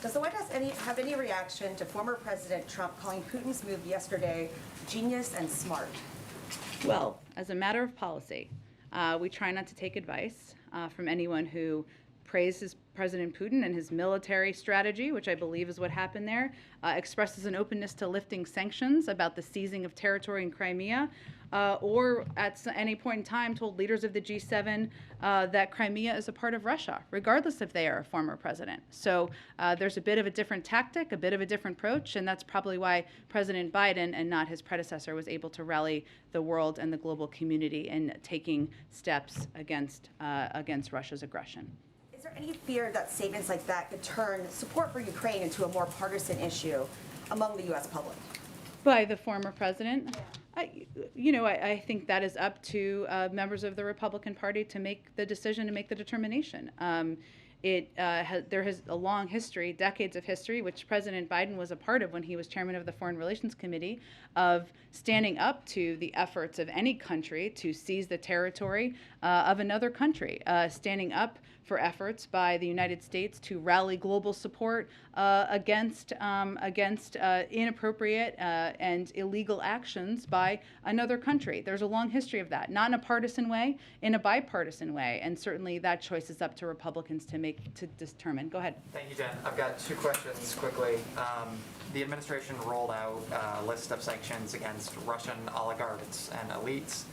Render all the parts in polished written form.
does the White House have any reaction to former President Trump calling Putin's move yesterday genius and smart? Well, as a matter of policy, we try not to take advice from anyone who praises President Putin and his military strategy, which I believe is what happened there, expresses an openness to lifting sanctions about the seizing of territory in Crimea, or at any point in time told leaders of the G7 that Crimea is a part of Russia, regardless if they are a former president. So there's a bit of a different tactic, a bit of a different approach, and that's probably why President Biden and not his predecessor was able to rally the world and the global community in taking steps against Russia's aggression. Is there any fear that statements like that could turn support for Ukraine into a more partisan issue among the U.S. public? By the former president? Yeah. I think that is up to members of the Republican Party to make the decision, to make the determination. There has a long history, decades of history, which President Biden was a part of when he was chairman of the Foreign Relations Committee, of standing up to the efforts of any country to seize the territory of another country, standing up for efforts by the United States to rally global support against inappropriate and illegal actions by another country. There's a long history of that, not in a partisan way, in a bipartisan way, and certainly that choice is up to Republicans to determine. Go ahead. Thank you, Jen. I've got two questions quickly. The administration rolled out a list of sanctions against Russian oligarchs and elites.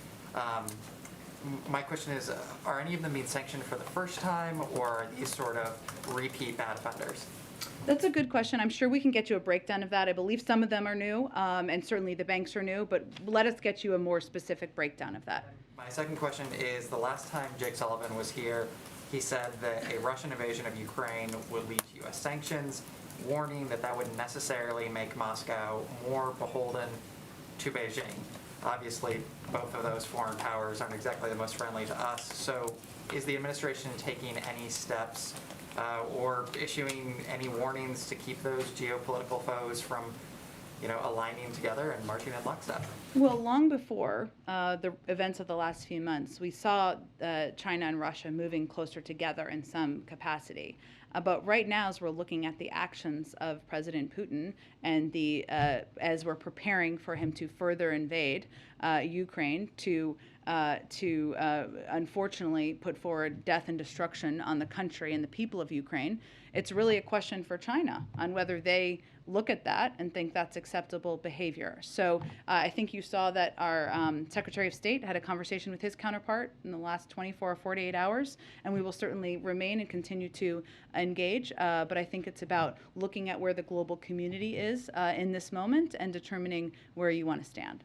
My question is, are any of them being sanctioned for the first time, or are these sort of repeat bad offenders? That's a good question. I'm sure we can get you a breakdown of that. I believe some of them are new, and certainly the banks are new, but let us get you a more specific breakdown of that. My second question is, the last time Jake Sullivan was here, he said that a Russian invasion of Ukraine would lead to U.S. sanctions, warning that wouldn't necessarily make Moscow more beholden to Beijing. Obviously, both of those foreign powers aren't exactly the most friendly to us. So is the administration taking any steps or issuing any warnings to keep those geopolitical foes from aligning together and marching in lockstep? Well, long before the events of the last few months, we saw China and Russia moving closer together in some capacity. But right now, as we're looking at the actions of President Putin and as we're preparing for him to further invade Ukraine, to unfortunately put forward death and destruction on the country and the people of Ukraine, it's really a question for China on whether they look at that and think that's acceptable behavior. So I think you saw that our Secretary of State had a conversation with his counterpart in the last 24 or 48 hours, and we will certainly remain and continue to engage. But I think it's about looking at where the global community is in this moment and determining where you want to stand.